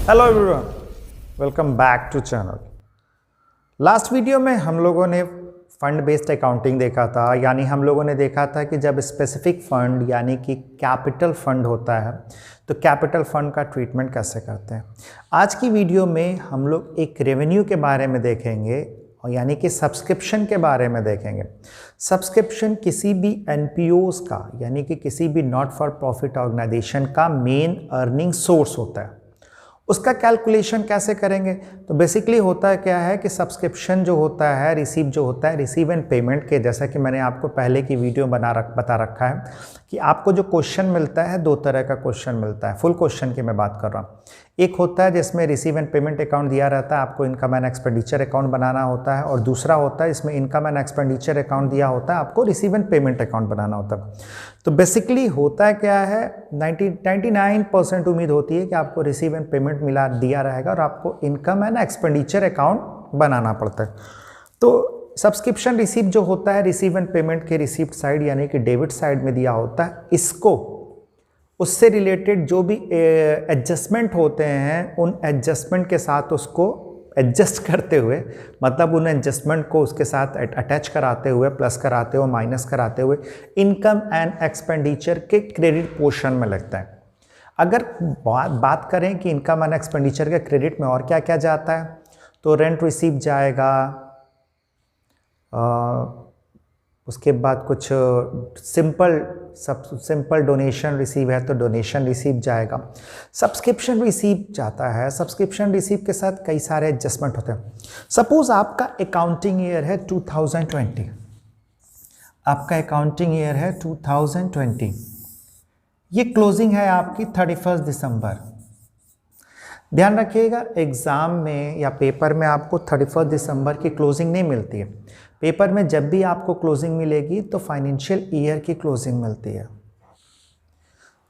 Hello everyone, welcome back to channel. Last video में हम लोगों ने फंड बेस्ड अकाउंटिंग देखा था, यानी हम लोगों ने देखा था कि जब स्पेसिफिक फंड यानी कि कैपिटल फंड होता है तो कैपिटल फंड का ट्रीटमेंट कैसे करते हैं। आज की वीडियो में हम लोग एक रेवेन्यू के बारे में देखेंगे, यानी कि सब्सक्रिप्शन के बारे में देखेंगे। सब्सक्रिप्शन किसी भी एनपीओज का यानी कि किसी भी नॉट फॉर प्रॉफिट ऑर्गेनाइजेशन का मेन अर्निंग सोर्स होता है। उसका कैलकुलेशन कैसे करेंगे? तो बेसिकली होता क्या है कि सब्सक्रिप्शन जो होता है, रिसीव एंड पेमेंट के, जैसा कि मैंने आपको पहले की वीडियो बता रखा है कि आपको जो क्वेश्चन मिलता है, दो तरह का क्वेश्चन मिलता है। फुल क्वेश्चन की मैं बात कर रहा हूँ। एक होता है जिसमें रिसीव एंड पेमेंट अकाउंट दिया रहता है, आपको इनकम एंड एक्सपेंडिचर अकाउंट बनाना होता है, और दूसरा होता है इसमें इनकम एंड एक्सपेंडिचर अकाउंट दिया होता है, आपको रिसीव एंड पेमेंट अकाउंट बनाना होता है। तो बेसिकली होता क्या है, 99% उम्मीद होती है कि आपको रिसीव एंड पेमेंट दिया रहेगा और आपको इनकम एंड एक्सपेंडिचर अकाउंट बनाना पड़ता है। तो सब्सक्रिप्शन रिसीव जो होता है, रिसीव एंड पेमेंट के रिसीप्ट साइड यानी कि डेबिट साइड में दिया होता है। इसको उससे रिलेटेड जो भी एडजस्टमेंट होते हैं, उन एडजस्टमेंट के साथ उसको एडजस्ट करते हुए, मतलब उन एडजस्टमेंट को उसके साथ अटैच कराते हुए, प्लस कराते हुए, माइनस कराते हुए इनकम एंड एक्सपेंडिचर के क्रेडिट पोर्शन में लगता है। अगर बात करें कि इनकम एंड एक्सपेंडिचर के क्रेडिट में और क्या क्या जाता है, तो रेंट रिसीव जाएगा, उसके बाद कुछ सिंपल डोनेशन रिसीव है तो डोनेशन रिसीव जाएगा। सब्सक्रिप्शन रिसीव जाता है। सब्सक्रिप्शन रिसीव के साथ कई सारे एडजस्टमेंट होते हैं। सपोज आपका अकाउंटिंग ईयर है 2020, आपका अकाउंटिंग ईयर है 2020, ये क्लोजिंग है आपकी 31 दिसंबर। ध्यान रखिएगा, एग्ज़ाम में या पेपर में आपको 31 दिसंबर की क्लोजिंग नहीं मिलती है। पेपर में जब भी आपको क्लोजिंग मिलेगी तो फाइनेंशियल ईयर की क्लोजिंग मिलती है।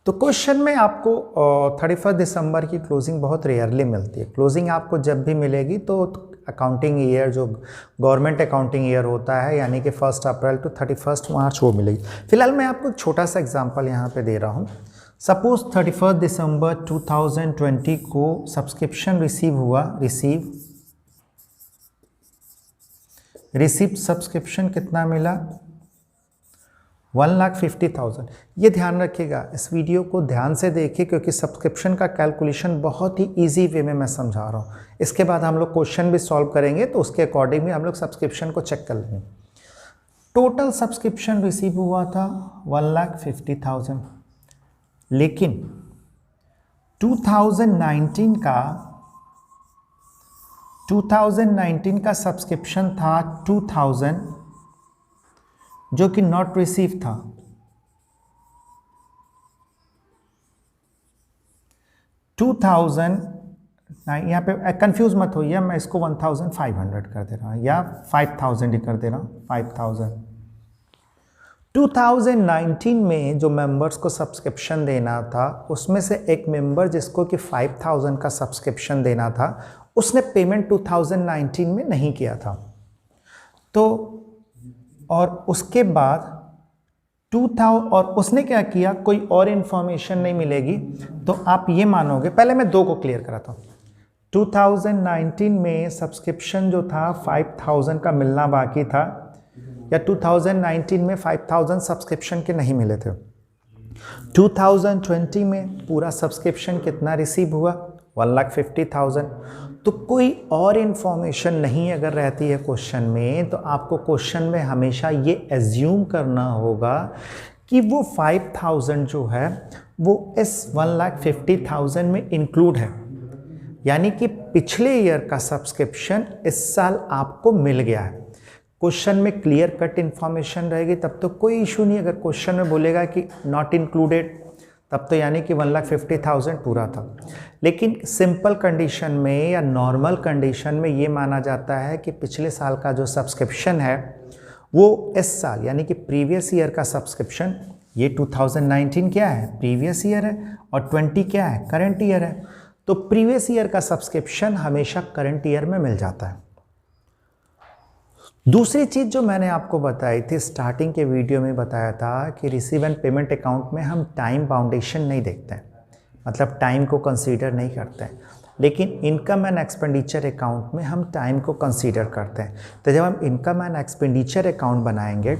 तो क्वेश्चन में आपको 31 दिसंबर की क्लोजिंग बहुत रेयरली मिलती है। क्लोजिंग आपको जब भी मिलेगी तो अकाउंटिंग ईयर, जो गवर्नमेंट अकाउंटिंग ईयर होता है, यानी कि 1 अप्रैल टू 31 मार्च वो मिलेगी। फिलहाल मैं आपको एक छोटा सा एग्जांपल यहाँ पे दे रहा हूँ। सपोज 31 दिसंबर 2020 को सब्सक्रिप्शन रिसीव हुआ, रिसीव सब्सक्रिप्शन कितना मिला, 1,50,000। ये ध्यान रखिएगा, इस वीडियो को ध्यान से देखिए क्योंकि सब्सक्रिप्शन का कैलकुलेशन बहुत ही इजी वे में मैं समझा रहा हूँ। इसके बाद हम लोग क्वेश्चन भी सॉल्व करेंगे तो उसके अकॉर्डिंग भी हम लोग सब्सक्रिप्शन को चेक कर लेंगे। टोटल सब्सक्रिप्शन रिसीव हुआ था 1,50,000, लेकिन 2019 का सब्सक्रिप्शन था 2,000 जो कि नॉट रिसीव था। यहाँ पे कंफ्यूज मत होइए, मैं इसको 1,500 कर दे रहा हूँ या 5,000 ही कर दे रहा हूँ, 5,000। 2019 में जो मेंबर्स को सब्सक्रिप्शन देना था, उसमें से एक मेंबर जिसको कि 5,000 का सब्सक्रिप्शन देना था, उसने पेमेंट 2019 में नहीं किया था। तो और उसके बाद 2000 और उसने क्या किया, कोई और इन्फॉर्मेशन नहीं मिलेगी तो आप ये मानोगे। पहले मैं दो को क्लियर कराता हूँ। 2019 में सब्सक्रिप्शन जो था 5,000 का मिलना बाकी था, या 2019 में 5,000 सब्सक्रिप्शन के नहीं मिले थे। 2020 में पूरा सब्सक्रिप्शन कितना रिसीव हुआ, 1,50,000। तो कोई और इन्फॉर्मेशन नहीं अगर रहती है क्वेश्चन में, तो आपको क्वेश्चन में हमेशा ये एज्यूम करना होगा कि वो 5,000 जो है वो इस 1,50,000 में इंक्लूड है, यानी कि पिछले ईयर का सब्सक्रिप्शन इस साल आपको मिल गया है। क्वेश्चन में क्लियर कट इन्फॉर्मेशन रहेगी तब तो कोई इशू नहीं। अगर क्वेश्चन में बोलेगा कि नॉट इंक्लूडेड, तब तो यानी कि 1,50,000 पूरा था। लेकिन सिंपल कंडीशन में या नॉर्मल कंडीशन में ये माना जाता है कि पिछले साल का जो सब्सक्रिप्शन है वो इस साल, यानी कि प्रीवियस ईयर का सब्सक्रिप्शन, ये 2019 क्या है, प्रीवियस ईयर है, और 20 क्या है, करंट ईयर है। तो प्रीवियस ईयर का सब्सक्रिप्शन हमेशा करंट ईयर में मिल जाता है। दूसरी चीज़ जो मैंने आपको बताई थी, स्टार्टिंग के वीडियो में बताया था कि रिसीव एंड पेमेंट अकाउंट में हम टाइम बाउंडेशन नहीं देखते हैं। मतलब टाइम को कंसीडर नहीं करते हैं। लेकिन इनकम एंड एक्सपेंडिचर अकाउंट में हम टाइम को कंसीडर करते हैं। तो जब हम इनकम एंड एक्सपेंडिचर अकाउंट बनाएंगे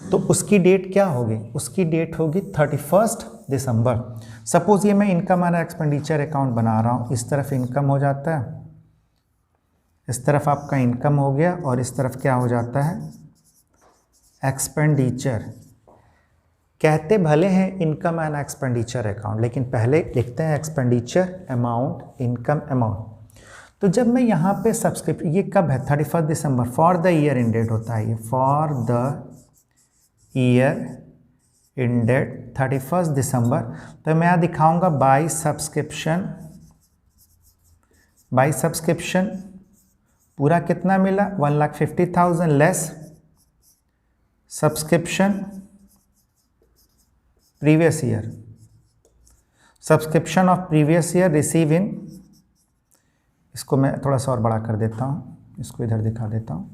तो उसकी डेट क्या होगी? उसकी डेट होगी 31 दिसंबर। सपोज ये मैं इनकम एंड एक्सपेंडिचर अकाउंट बना रहा हूँ, इस तरफ इनकम हो जाता है, इस तरफ आपका इनकम हो गया और इस तरफ क्या हो जाता है? एक्सपेंडिचर। कहते भले हैं इनकम एंड एक्सपेंडिचर अकाउंट, लेकिन पहले लिखते हैं एक्सपेंडिचर अमाउंट, इनकम अमाउंट। तो जब मैं यहाँ पे सब्सक्रिप्शन, ये कब है? 31 दिसंबर, फॉर द ईयर इंडेड होता है ये, फॉर द ईयर इंडेड 31 दिसंबर। तो मैं यहाँ दिखाऊंगा बाय सब्सक्रिप्शन, बाय सब्सक्रिप्शन पूरा कितना मिला? 1,50,000 less subscription previous year, subscription of previous year receive इन, इसको मैं थोड़ा सा और बड़ा कर देता हूँ, इसको इधर दिखा देता हूँ,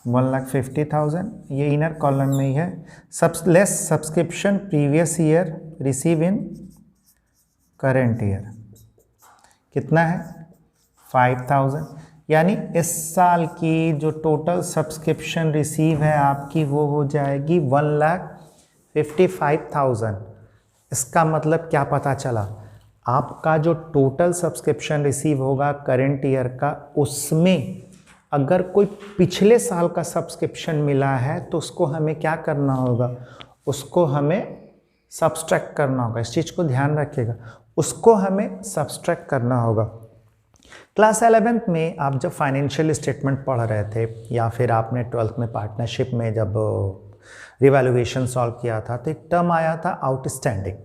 1,50,000, ये इनर कॉलम में ही है। Less subscription previous year receive इन करेंट ईयर, कितना है? 5,000। यानी इस साल की जो टोटल सब्सक्रिप्शन रिसीव है आपकी वो हो जाएगी 1,55,000। इसका मतलब क्या पता चला? आपका जो टोटल सब्सक्रिप्शन रिसीव होगा करेंट ईयर का, उसमें अगर कोई पिछले साल का सब्सक्रिप्शन मिला है तो उसको हमें क्या करना होगा? उसको हमें सब्सट्रैक्ट करना होगा। इस चीज़ को ध्यान रखिएगा, उसको हमें सब्सट्रैक्ट करना होगा। क्लास 11th में आप जब फाइनेंशियल स्टेटमेंट पढ़ रहे थे या फिर आपने 12th में पार्टनरशिप में जब रिवैल्यूएशन सॉल्व किया था तो एक टर्म आया था आउटस्टैंडिंग।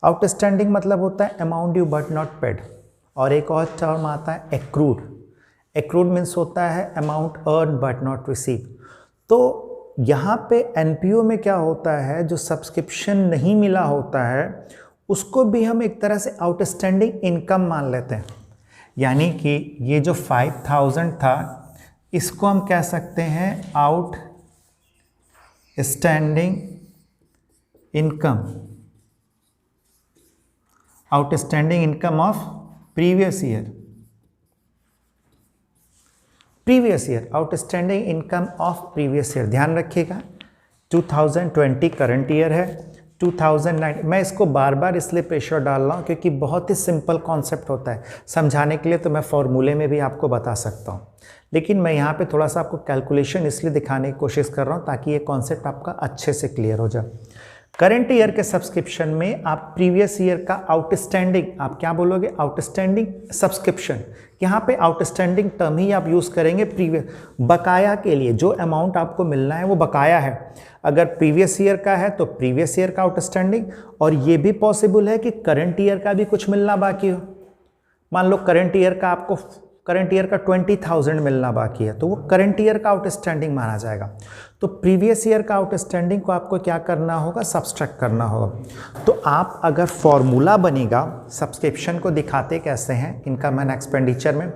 आउटस्टैंडिंग मतलब होता है amount due but not paid, और एक और टर्म आता है एक्रूड। एक्रूड मीन्स होता है amount earn but not receive. तो यहाँ पे एनपीओ में क्या होता है, जो सब्सक्रिप्शन नहीं मिला होता है उसको भी हम एक तरह से आउटस्टैंडिंग इनकम मान लेते हैं। यानी कि ये जो 5,000 था इसको हम कह सकते हैं outstanding income, outstanding income of previous year, previous year, outstanding income of previous year. ध्यान रखिएगा 2020 करंट ईयर है, 2009, मैं इसको बार बार इसलिए प्रेशर डाल रहा हूँ क्योंकि बहुत ही सिंपल कॉन्सेप्ट होता है। समझाने के लिए तो मैं फॉर्मूले में भी आपको बता सकता हूँ, लेकिन मैं यहाँ पे थोड़ा सा आपको कैलकुलेशन इसलिए दिखाने की कोशिश कर रहा हूँ ताकि ये कॉन्सेप्ट आपका अच्छे से क्लियर हो जाए। करंट ईयर के सब्सक्रिप्शन में आप प्रीवियस ईयर का आउटस्टैंडिंग, आप क्या बोलोगे? Outstanding subscription. यहाँ पे आउटस्टैंडिंग टर्म ही आप यूज़ करेंगे प्रीवियस, बकाया के लिए जो अमाउंट आपको मिलना है वो बकाया है। अगर प्रीवियस ईयर का है तो प्रीवियस ईयर का आउटस्टैंडिंग, और ये भी पॉसिबल है कि करंट ईयर का भी कुछ मिलना बाकी हो। मान लो करंट ईयर का आपको, करंट ईयर का 20,000 मिलना बाकी है तो वो करंट ईयर का आउटस्टैंडिंग माना जाएगा। तो प्रीवियस ईयर का आउटस्टैंडिंग को आपको क्या करना होगा? सब्सट्रैक्ट करना होगा। तो आप अगर फॉर्मूला बनेगा, सब्सक्रिप्शन को दिखाते कैसे हैं इनकम एंड एक्सपेंडिचर में,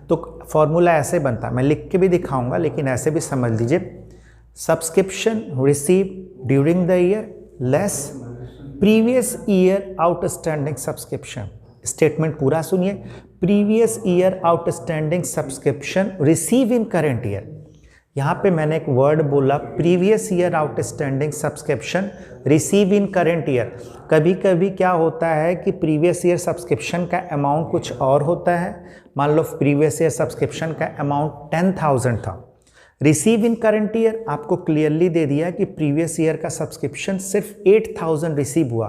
तो फॉर्मूला ऐसे बनता है, मैं लिख के भी दिखाऊंगा लेकिन ऐसे भी समझ लीजिए। Subscription receive during the year less previous year outstanding subscription. Statement पूरा सुनिए, previous year outstanding subscription receive इन करेंट ईयर। यहाँ पे मैंने एक वर्ड बोला, previous year outstanding subscription receive इन करेंट ईयर। कभी कभी क्या होता है कि प्रीवियस ईयर सब्सक्रिप्शन का अमाउंट कुछ और होता है। मान लो प्रीवियस ईयर सब्सक्रिप्शन का अमाउंट 10,000 था, रिसीव इन करंट ईयर आपको क्लियरली दे दिया कि प्रीवियस ईयर का सब्सक्रिप्शन सिर्फ 8,000 रिसीव हुआ,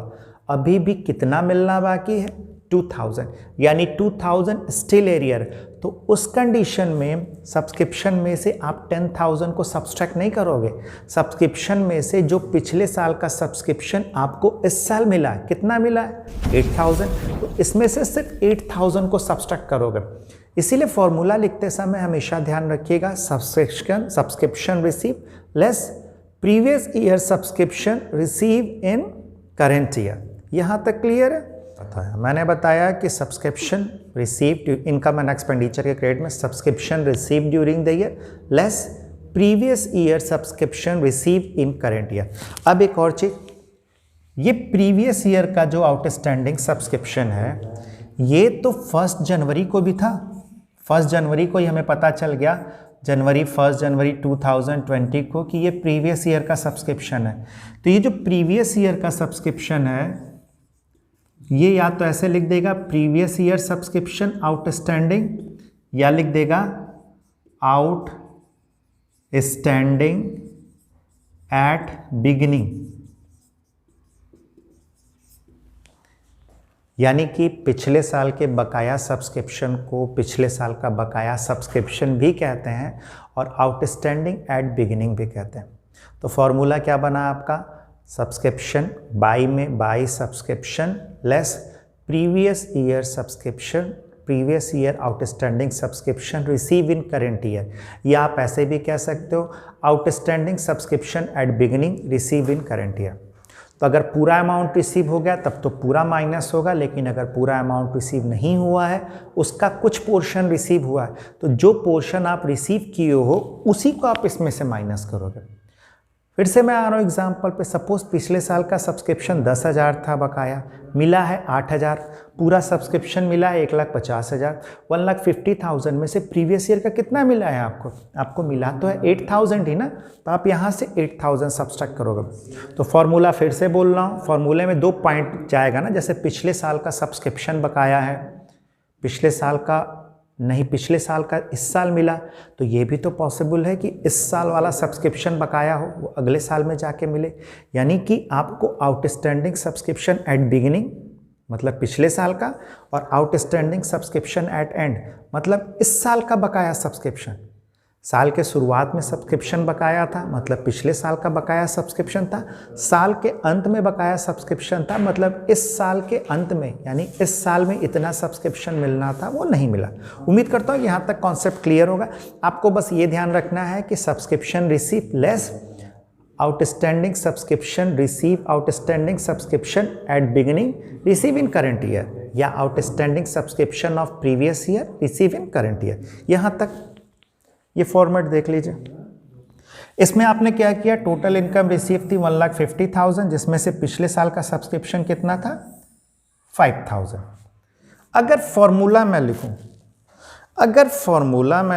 अभी भी कितना मिलना बाकी है? 2,000, यानी 2,000 स्टिल एरियर। तो उस कंडीशन में सब्सक्रिप्शन में से आप 10,000 को सब्सट्रैक्ट नहीं करोगे। सब्सक्रिप्शन में से जो पिछले साल का सब्सक्रिप्शन आपको इस साल मिला है, कितना मिला है? 8,000, तो इसमें से सिर्फ 8,000 को सब्सट्रैक्ट करोगे। इसीलिए फॉर्मूला लिखते समय हमेशा ध्यान रखिएगा, subscription receive less previous year subscription receive इन करेंट ईयर। यहाँ तक क्लियर है? मैंने बताया कि subscription receive income and expenditure के क्रेडिट में subscription receive during the year less previous year subscription receive in current year. अब एक और चीज, ये प्रीवियस ईयर का जो आउटस्टैंडिंग सब्सक्रिप्शन है ये तो 1 जनवरी को भी था। 1 जनवरी को ही हमें पता चल गया, 1 जनवरी 2020 को, कि ये प्रीवियस ईयर का सब्सक्रिप्शन है। तो ये जो प्रीवियस ईयर का सब्सक्रिप्शन है ये या तो ऐसे लिख देगा प्रीवियस ईयर सब्सक्रिप्शन आउटस्टैंडिंग, या लिख देगा आउटस्टैंडिंग एट बिगिनिंग, यानी कि पिछले साल के बकाया सब्सक्रिप्शन को पिछले साल का बकाया सब्सक्रिप्शन भी कहते हैं और आउटस्टैंडिंग एट बिगिनिंग भी कहते हैं। तो फॉर्मूला क्या बना आपका, सब्सक्रिप्शन बाई में by subscription less previous year subscription, previous year outstanding subscription receive in current year, या आप ऐसे भी कह सकते हो outstanding subscription at beginning receive in current year. तो अगर पूरा अमाउंट रिसीव हो गया तब तो पूरा माइनस होगा, लेकिन अगर पूरा अमाउंट रिसीव नहीं हुआ है, उसका कुछ पोर्शन रिसीव हुआ है, तो जो पोर्शन आप रिसीव किए हो उसी को आप इसमें से माइनस करोगे। फिर से मैं आ रहा हूँ एग्जाम्पल पे। सपोज पिछले साल का सब्सक्रिप्शन 10,000 था बकाया, मिला है 8,000, पूरा सब्सक्रिप्शन मिला है 1,50,000। 1,50,000 में से प्रीवियस ईयर का कितना मिला है आपको, आपको मिला तो है 8,000 ही ना, तो आप यहाँ से 8,000 सब्सट्रैक्ट करोगे। तो फॉर्मूला फिर से बोल रहा हूँ, फॉर्मूले में 2 पॉइंट जाएगा ना, जैसे पिछले साल का सब्सक्रिप्शन बकाया है, पिछले साल का नहीं, पिछले साल का इस साल मिला, तो ये भी तो पॉसिबल है कि इस साल वाला सब्सक्रिप्शन बकाया हो वो अगले साल में जाके मिले। यानी कि आपको आउटस्टैंडिंग सब्सक्रिप्शन एट बिगिनिंग मतलब पिछले साल का, और आउटस्टैंडिंग सब्सक्रिप्शन एट एंड मतलब इस साल का बकाया सब्सक्रिप्शन। साल के शुरुआत में सब्सक्रिप्शन बकाया था मतलब पिछले साल का बकाया सब्सक्रिप्शन था, साल के अंत में बकाया सब्सक्रिप्शन था मतलब इस साल के अंत में, यानी इस साल में इतना सब्सक्रिप्शन मिलना था वो नहीं मिला। उम्मीद करता हूँ यहाँ तक कॉन्सेप्ट क्लियर होगा। आपको बस ये ध्यान रखना है कि subscription receive less outstanding subscription receive outstanding subscription at beginning receive in current year, या outstanding subscription of previous year receive in current year. यहाँ तक ये फॉर्मेट देख लीजिए। इसमें आपने क्या किया, टोटल इनकम रिसीव थी 1,50,000, जिसमें से पिछले साल का सब्सक्रिप्शन कितना था 5,000। अगर फॉर्मूला मैं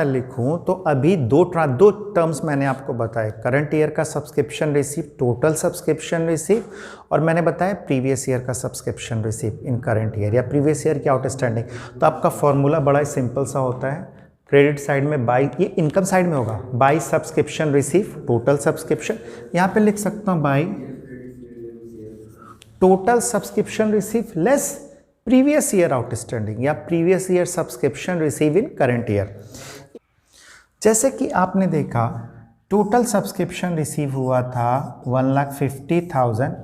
लिखूं तो अभी दो टर्म्स मैंने आपको बताए, करंट ईयर का subscription receive, total subscription receive, और मैंने बताया प्रीवियस ईयर का subscription receive in current year या प्रीवियस ईयर की आउटस्टैंडिंग। तो आपका फॉर्मूला बड़ा ही सिंपल सा होता है, क्रेडिट साइड में बाई, ये इनकम साइड में होगा, by subscription receive total subscription, यहाँ पे लिख सकता हूँ by total subscription receive less previous year outstanding या previous year subscription receive in current year. जैसे कि आपने देखा टोटल सब्सक्रिप्शन रिसीव हुआ था 1,50,000,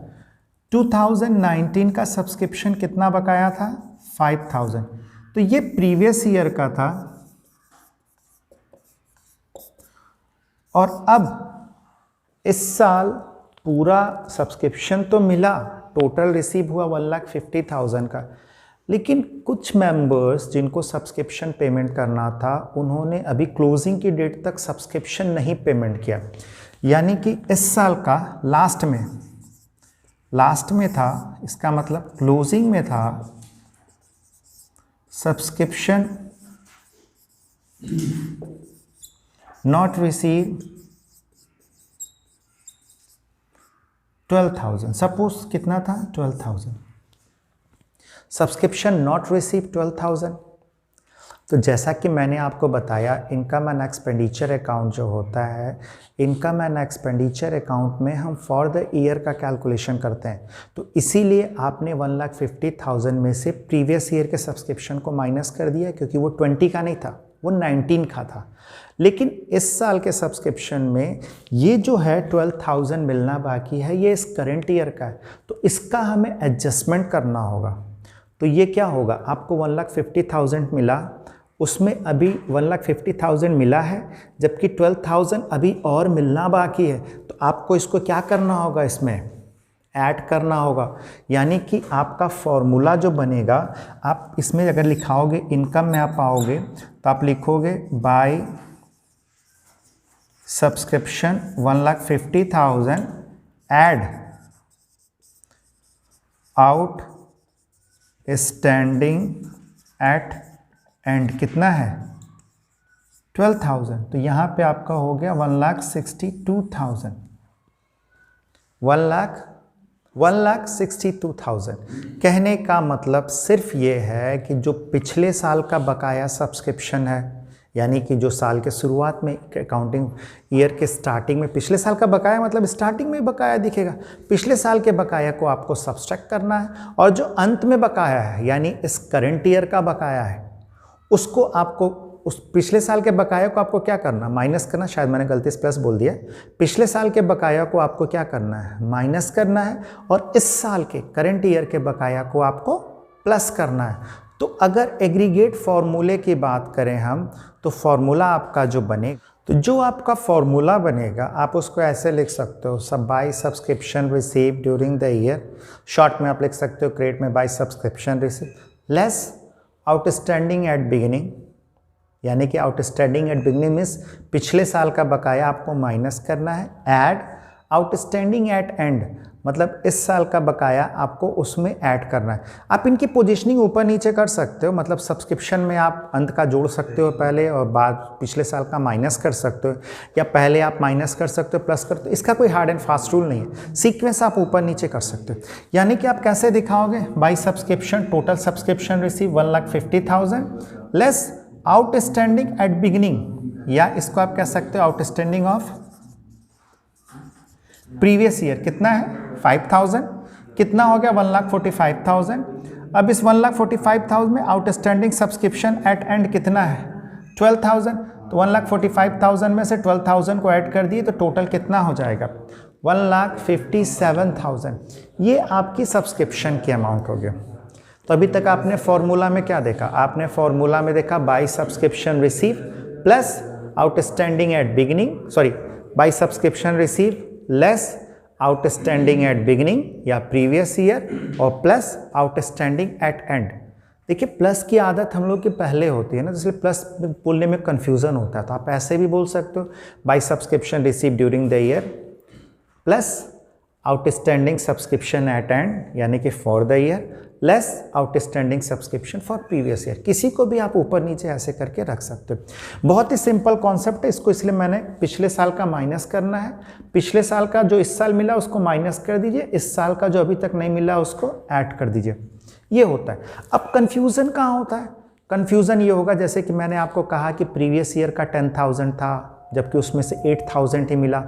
2019 का सब्सक्रिप्शन कितना बकाया था 5,000, तो ये प्रीवियस ईयर का था, और अब इस साल पूरा सब्सक्रिप्शन तो मिला, टोटल रिसीव हुआ 1,50,000 का, लेकिन कुछ मेंबर्स जिनको सब्सक्रिप्शन पेमेंट करना था उन्होंने अभी क्लोजिंग की डेट तक सब्सक्रिप्शन नहीं पेमेंट किया, यानी कि इस साल का लास्ट में था, इसका मतलब क्लोजिंग में था सब्सक्रिप्शन नॉट रिसीव 12,000, सपोज कितना था 12,000, सब्सक्रिप्शन नॉट रिसीव 12,000। तो जैसा कि मैंने आपको बताया इनकम एंड एक्सपेंडिचर अकाउंट जो होता है, इनकम एंड एक्सपेंडिचर अकाउंट में हम फॉर द ईयर का कैलकुलेशन करते हैं, तो इसीलिए आपने 1,50,000 में से प्रीवियस ईयर के सब्सक्रिप्शन को माइनस कर दिया, क्योंकि वो 20 का नहीं था, वो 19 का था। लेकिन इस साल के सब्सक्रिप्शन में ये जो है 12,000 मिलना बाकी है, ये इस करंट ईयर का है, तो इसका हमें एडजस्टमेंट करना होगा। तो ये क्या होगा, आपको 1,50,000 मिला, उसमें अभी 1,50,000 मिला है, जबकि 12,000 अभी और मिलना बाकी है, तो आपको इसको क्या करना होगा, इसमें ऐड करना होगा। यानी कि आपका फॉर्मूला जो बनेगा, आप इसमें अगर लिखाओगे इनकम में आप आओगे तो आप लिखोगे by subscription 1,50,000 add outstanding at end कितना है 12,000। तो यहाँ पे आपका हो गया 1,62,000, 1,62,000। कहने का मतलब सिर्फ ये है कि जो पिछले साल का बकाया सब्सक्रिप्शन है, यानी कि जो साल के शुरुआत में अकाउंटिंग ईयर के स्टार्टिंग में पिछले साल का बकाया, मतलब स्टार्टिंग में बकाया दिखेगा, पिछले साल के बकाया को आपको सब्सट्रैक्ट करना है, और जो अंत में बकाया है यानी इस करंट ईयर का बकाया है उसको आपको, उस पिछले साल के बकाया को आपको क्या करना, माइनस करना। शायद मैंने गलती से प्लस बोल दिया। पिछले साल के बकाया को आपको क्या करना है, माइनस करना है, और इस साल के करंट ईयर के बकाया को आपको प्लस करना है। तो अगर एग्रीगेट फॉर्मूले की बात करें हम, तो फॉर्मूला आपका जो बनेगा, तो जो आपका फॉर्मूला बनेगा आप उसको ऐसे लिख सकते हो, सब by subscription receive during the year, short में आप लिख सकते हो क्रेडिट में by subscription receive less outstanding at beginning, यानी कि आउटस्टैंडिंग एट बिगिनिंग मीन्स पिछले साल का बकाया आपको माइनस करना है, ऐड आउटस्टैंडिंग एट एंड, मतलब इस साल का बकाया आपको उसमें ऐड करना है। आप इनकी पोजीशनिंग ऊपर नीचे कर सकते हो, मतलब सब्सक्रिप्शन में आप अंत का जोड़ सकते हो पहले और बाद पिछले साल का माइनस कर सकते हो, या पहले आप माइनस कर सकते हो प्लस करते हो। इसका कोई हार्ड एंड फास्ट रूल नहीं है, सीक्वेंस आप ऊपर नीचे कर सकते हो। यानी कि आप कैसे दिखाओगे, by subscription total subscription receive 1,50,000 less outstanding at beginning, या इसको आप कह सकते हो आउटस्टैंडिंग ऑफ प्रीवियस ईयर कितना है 5,000, कितना हो गया 1,45,000। अब इस 1,45,000 में आउटस्टैंडिंग सब्सक्रिप्शन एट एंड कितना है 12,000, तो 1,45,000 में से 12,000 को ऐड कर दिए तो टोटल कितना हो जाएगा 1,57,000। ये आपकी सब्सक्रिप्शन की अमाउंट हो गया। तो अभी तक आपने फॉर्मूला में क्या देखा, आपने फॉर्मूला में देखा by subscription receive plus outstanding at beginning, sorry by subscription receive less outstanding at beginning या प्रीवियस ईयर और प्लस आउटस्टैंडिंग एट एंड। देखिए प्लस की आदत हम लोग के पहले होती है ना, इसलिए प्लस बोलने में कन्फ्यूज़न होता है। तो आप ऐसे भी बोल सकते हो by subscription receive during the year plus outstanding subscription at and, यानी कि for the year less outstanding subscription for previous year. किसी को भी आप ऊपर नीचे ऐसे करके रख सकते हो। बहुत ही सिंपल कॉन्सेप्ट है, इसको इसलिए मैंने पिछले साल का माइनस करना है, पिछले साल का जो इस साल मिला उसको माइनस कर दीजिए, इस साल का जो अभी तक नहीं मिला उसको ऐड कर दीजिए, ये होता है। अब कन्फ्यूज़न कहाँ होता है, कन्फ्यूज़न ये होगा जैसे कि मैंने आपको कहा कि प्रीवियस ईयर का 10,000 था जबकि उसमें से 8,000 ही मिला,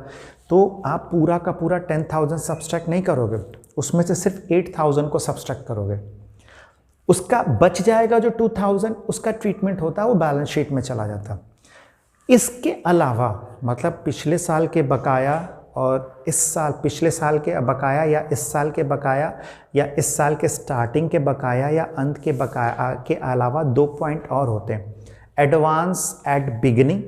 तो आप पूरा का पूरा 10,000 सब्सट्रैक्ट नहीं करोगे, उसमें से सिर्फ 8,000 को सब्सट्रैक्ट करोगे, उसका बच जाएगा जो 2,000, उसका ट्रीटमेंट होता है वो बैलेंस शीट में चला जाता। इसके अलावा मतलब पिछले साल के बकाया और इस साल पिछले साल के बकाया या इस साल के बकाया या इस साल के स्टार्टिंग के बकाया या अंत के बकाया के अलावा 2 पॉइंट और होते हैं, एडवांस एट बिगिनिंग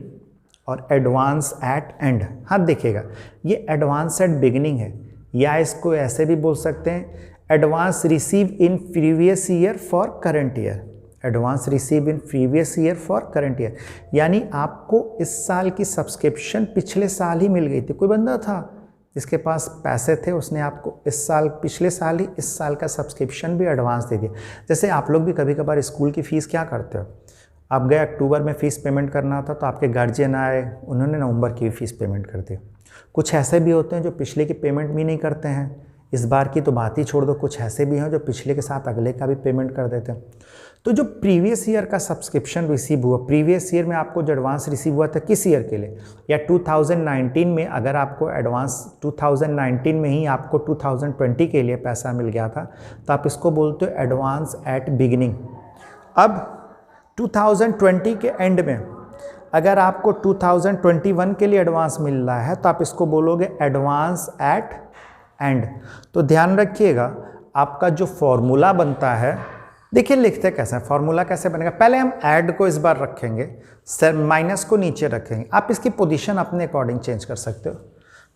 और एडवांस एट एंड। हाँ देखिएगा ये एडवांस एट बिगिनिंग है, या इसको ऐसे भी बोल सकते हैं advance receive in previous year for current year, advance receive in previous year for current year, यानी आपको इस साल की सब्सक्रिप्शन पिछले साल ही मिल गई थी। कोई बंदा था जिसके पास पैसे थे, उसने आपको इस साल पिछले साल ही इस साल का सब्सक्रिप्शन भी एडवांस दे दिया। जैसे आप लोग भी कभी कभार स्कूल की फ़ीस क्या करते हो, आप गए अक्टूबर में फ़ीस पेमेंट करना था तो आपके गार्जियन आए, उन्होंने नवंबर की फ़ीस पेमेंट कर दी। कुछ ऐसे भी होते हैं जो पिछले की पेमेंट भी नहीं करते हैं, इस बार की तो बात ही छोड़ दो, कुछ ऐसे भी हैं जो पिछले के साथ अगले का भी पेमेंट कर देते हैं। तो जो प्रीवियस ईयर का सब्सक्रिप्शन रिसीव हुआ, प्रीवियस ईयर में आपको जो एडवांस रिसीव हुआ था किस ईयर के लिए, या 2019 में अगर आपको एडवांस 2019 में ही आपको 2020 के लिए पैसा मिल गया था तो आप इसको बोलते हो एडवांस एट बिगिनिंग। अब 2020 के एंड में अगर आपको 2021 के लिए एडवांस मिल रहा है तो आप इसको बोलोगे एडवांस एट एंड। तो ध्यान रखिएगा आपका जो फॉर्मूला बनता है, देखिए लिखते कैसे हैं, फॉर्मूला कैसे बनेगा, पहले हम ऐड को इस बार रखेंगे, सर माइनस को नीचे रखेंगे, आप इसकी पोजीशन अपने अकॉर्डिंग चेंज कर सकते हो।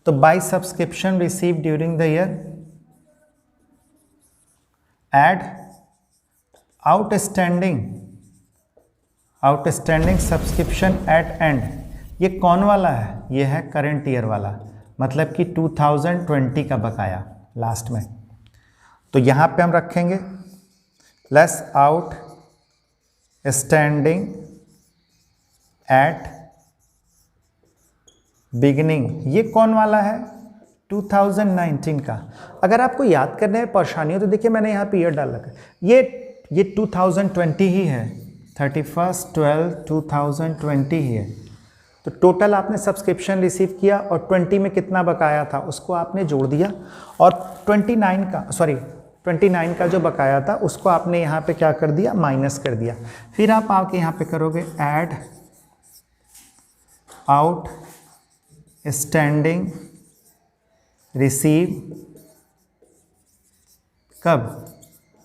तो by subscription receive during the year add outstanding subscription at end. ये कौन वाला है, ये है करंट ईयर वाला, मतलब कि 2020 का बकाया लास्ट में। तो यहाँ पे हम रखेंगे less out standing at beginning. ये कौन वाला है? 2019 का। अगर आपको याद करने में परेशानी हो तो देखिए मैंने यहाँ पे ईयर डाल रखा है, ये 2020 ही है, 31/12/2020 ही है। तो टोटल आपने सब्सक्रिप्शन रिसीव किया और 20 में कितना बकाया था उसको आपने जोड़ दिया, और 29 का जो बकाया था उसको आपने यहाँ पे क्या कर दिया, माइनस कर दिया। फिर आप आके यहाँ पे करोगे ऐड आउट स्टैंडिंग रिसीव कब?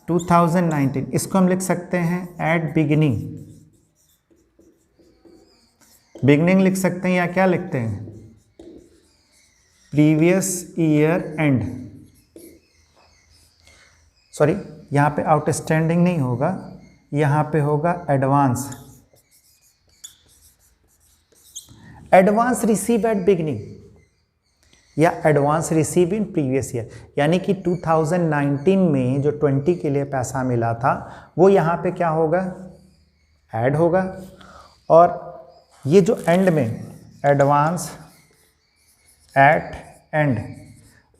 2019। इसको हम लिख सकते हैं एट बिगिनिंग, बिगिनिंग लिख सकते हैं, या क्या लिखते हैं, प्रीवियस ईयर एंड। सॉरी, यहाँ पे आउटस्टैंडिंग नहीं होगा, यहाँ पे होगा advance, advance receive at beginning या advance receive in previous year. यानी कि 2019 में जो 20 के लिए पैसा मिला था वो यहाँ पे क्या होगा, ऐड होगा। और ये जो एंड में एडवांस एट एंड,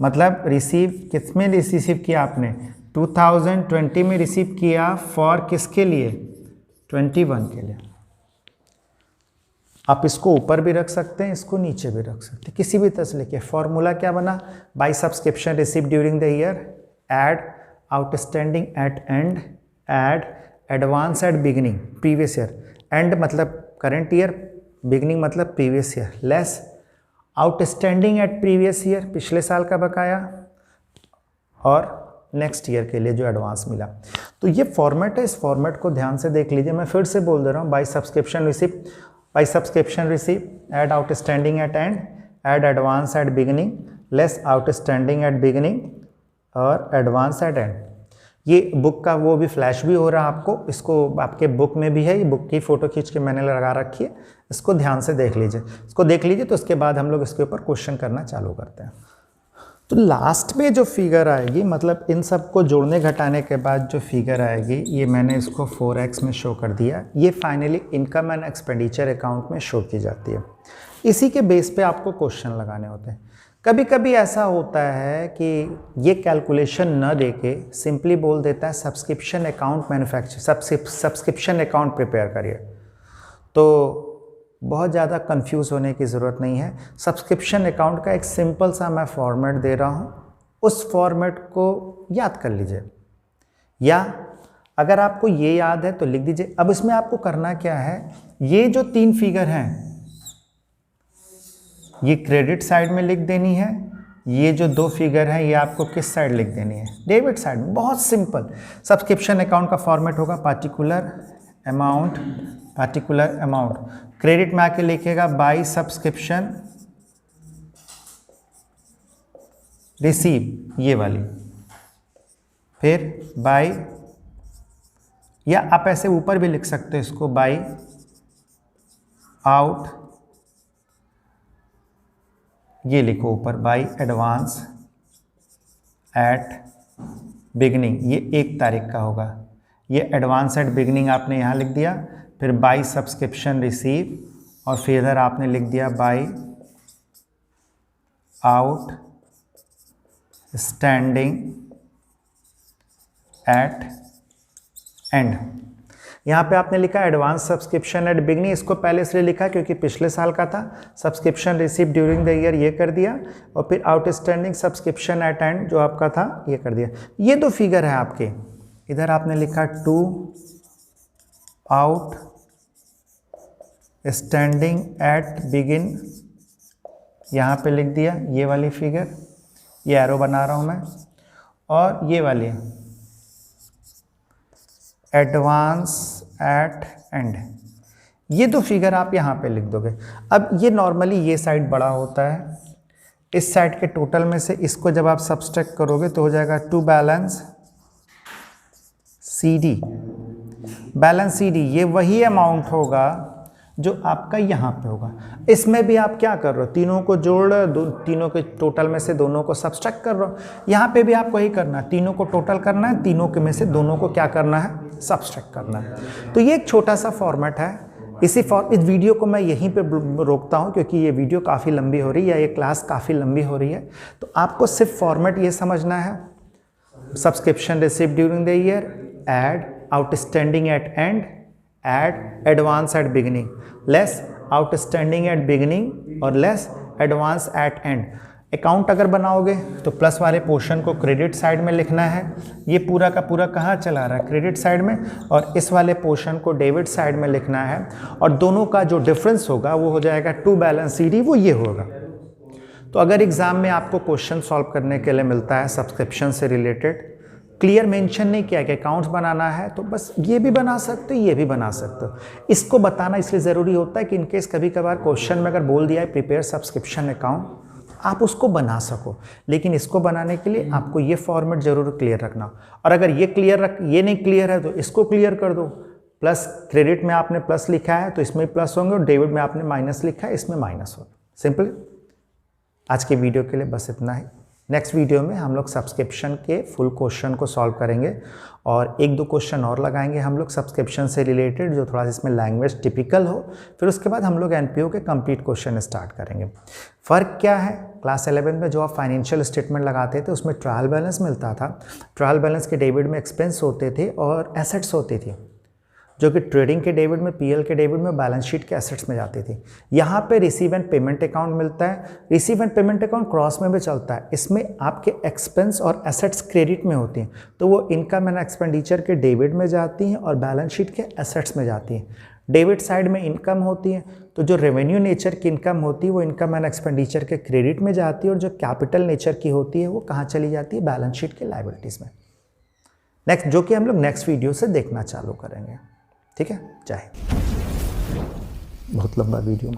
मतलब रिसीव किस में रिसीव किया आपने, 2020 में रिसीव किया, फॉर किसके लिए, 21 के लिए। आप इसको ऊपर भी रख सकते हैं, इसको नीचे भी रख सकते हैं, किसी भी तरह से लिखिए। फॉर्मूला क्या बना, by subscription receive during the year add outstanding at end add advance at beginning previous year, end मतलब करंट ईयर, बिगिनिंग मतलब previous year, less outstanding at previous year पिछले साल का बकाया, और नेक्स्ट ईयर के लिए जो एडवांस मिला। तो ये फॉर्मेट है, इस फॉर्मेट को ध्यान से देख लीजिए। मैं फिर से बोल दे रहा हूँ, by subscription receive, by subscription receipt, add outstanding at end, add advance at beginning, less outstanding at beginning और advance at end। ये बुक का वो भी फ्लैश भी हो रहा है आपको, इसको आपके बुक में भी है, ये बुक की फ़ोटो खींच के मैंने लगा रखी है, इसको ध्यान से देख लीजिए। इसको देख लीजिए तो उसके बाद हम लोग इसके ऊपर क्वेश्चन करना चालू करते हैं। तो लास्ट में जो फिगर आएगी, मतलब इन सब को जोड़ने घटाने के बाद जो फिगर आएगी, ये मैंने इसको 4x में शो कर दिया, ये finally income and expenditure account में शो की जाती है। इसी के बेस पे आपको क्वेश्चन लगाने होते हैं। कभी कभी ऐसा होता है कि ये कैलकुलेशन न देके सिंपली बोल देता है subscription account manufacture, subscription account prepare करिए, तो बहुत ज़्यादा कंफ्यूज होने की ज़रूरत नहीं है। सब्सक्रिप्शन अकाउंट का एक सिंपल सा मैं फॉर्मेट दे रहा हूँ, उस फॉर्मेट को याद कर लीजिए, या अगर आपको ये याद है तो लिख दीजिए। अब इसमें आपको करना क्या है, ये जो 3 फिगर हैं ये क्रेडिट साइड में लिख देनी है, ये जो 2 फिगर हैं ये आपको किस साइड लिख देनी है, डेबिट साइड में। बहुत सिंपल। सब्सक्रिप्शन अकाउंट का फॉर्मेट होगा पार्टिकुलर अमाउंट, क्रेडिट में आके लिखेगा बाई सब्सक्रिप्शन रिसीव, ये वाली, फिर बाई, या आप ऐसे ऊपर भी लिख सकते हो इसको, बाई आउट, ये लिखो ऊपर, बाई एडवांस एट बिगिनिंग, ये 1 तारीख का होगा, ये एडवांस एट बिगिनिंग आपने यहाँ लिख दिया, फिर बाई सब्सक्रिप्शन रिसीव, और फिर इधर आपने लिख दिया by out standing at and. यहाँ पे आपने लिखा एडवांस सब्सक्रिप्शन एट बिगिनिंग, इसको पहले इसलिए लिखा क्योंकि पिछले साल का था। Subscription receive during the year ये कर दिया, और फिर आउटस्टैंडिंग सब्सक्रिप्शन एट एंड जो आपका था ये कर दिया। ये 2 फिगर है आपके, इधर आपने लिखा 2 आउट स्टैंडिंग एट बिगिन, यहाँ पे लिख दिया ये वाली फिगर, ये एरो बना रहा हूँ मैं, और ये वाली एडवांस एट एंड, ये 2 फिगर आप यहाँ पे लिख दोगे। अब ये नॉर्मली ये साइड बड़ा होता है, इस साइड के टोटल में से इसको जब आप सब्सट्रैक्ट करोगे तो हो जाएगा 2 बैलेंस CD, बैलेंस CD, ये वही अमाउंट होगा जो आपका यहाँ पे होगा। इसमें भी आप क्या कर रहे हो, तीनों को जोड़ दो, तीनों के टोटल में से दोनों को सब्सट्रैक्ट कर रहे हो। यहाँ पे भी आपको यही करना है, तीनों को टोटल करना है, तीनों के में से दोनों को क्या करना है, सब्सट्रैक्ट करना है। तो ये एक छोटा सा फॉर्मेट है। इस वीडियो को मैं यहीं पे रोकता हूँ क्योंकि ये वीडियो काफ़ी लंबी हो रही है, ये क्लास काफ़ी लंबी हो रही है। तो आपको सिर्फ फॉर्मेट ये समझना है, subscription received during the year, add outstanding at end, add advance at beginning, less outstanding at beginning और less advance at end. Account अगर बनाओगे तो प्लस वाले पोर्शन को क्रेडिट साइड में लिखना है, ये पूरा का पूरा कहाँ चला रहा है, क्रेडिट साइड में, और इस वाले पोर्शन को डेबिट साइड में लिखना है। और दोनों का जो डिफरेंस होगा वो हो जाएगा टू बैलेंस सीडी, वो ये होगा। तो अगर एग्जाम में आपको क्वेश्चन सॉल्व करने के लिए मिलता है सब्सक्रिप्शन से रिलेटेड, क्लियर मेंशन नहीं किया कि अकाउंट्स बनाना है, तो बस ये भी बना सकते हो, ये भी बना सकते हो। इसको बताना इसलिए ज़रूरी होता है कि इनकेस कभी कभार क्वेश्चन में अगर बोल दिया है प्रिपेयर सब्सक्रिप्शन अकाउंट, आप उसको बना सको। लेकिन इसको बनाने के लिए आपको ये फॉर्मेट ज़रूर क्लियर रखना। और अगर ये नहीं क्लियर है तो इसको क्लियर कर दो। प्लस क्रेडिट में आपने प्लस लिखा है तो इसमें प्लस होंगे, और डेबिट में आपने माइनस लिखा है इसमें माइनस होगा। सिंपल। आज के वीडियो के लिए बस इतना ही। नेक्स्ट वीडियो में हम लोग सब्सक्रिप्शन के फुल क्वेश्चन को सॉल्व करेंगे और एक दो क्वेश्चन और लगाएंगे हम लोग सब्सक्रिप्शन से रिलेटेड, जो थोड़ा सा इसमें लैंग्वेज टिपिकल हो। फिर उसके बाद हम लोग एनपीओ के कंप्लीट क्वेश्चन स्टार्ट करेंगे। फ़र्क क्या है, क्लास 11 में जो आप फाइनेंशियल स्टेटमेंट लगाते थे उसमें ट्रायल बैलेंस मिलता था। ट्रायल बैलेंस के डेबिट में एक्सपेंस होते थे और एसेट्स होती थी, जो कि ट्रेडिंग के डेबिट में, पीएल के डेबिट में, बैलेंस शीट के एसेट्स में जाती थी। यहाँ पे रिसीव एंड पेमेंट अकाउंट मिलता है। Receive and payment account cross में भी चलता है। इसमें आपके एक्सपेंस और एसेट्स क्रेडिट में होती हैं, तो वो इनकम एंड एक्सपेंडिचर के डेबिट में जाती हैं और बैलेंस शीट के एसेट्स में जाती हैं। डेबिट साइड में इनकम होती है, तो जो रेवेन्यू नेचर की इनकम होती है वो इनकम एंड एक्सपेंडिचर के क्रेडिट में जाती है, और जो कैपिटल नेचर की होती है वो कहाँ चली जाती है, बैलेंस शीट के लायबिलिटीज़ में। नेक्स्ट, जो कि हम लोग नेक्स्ट वीडियो से देखना चालू करेंगे। ठीक है, जय हिंद। बहुत लंबा वीडियो।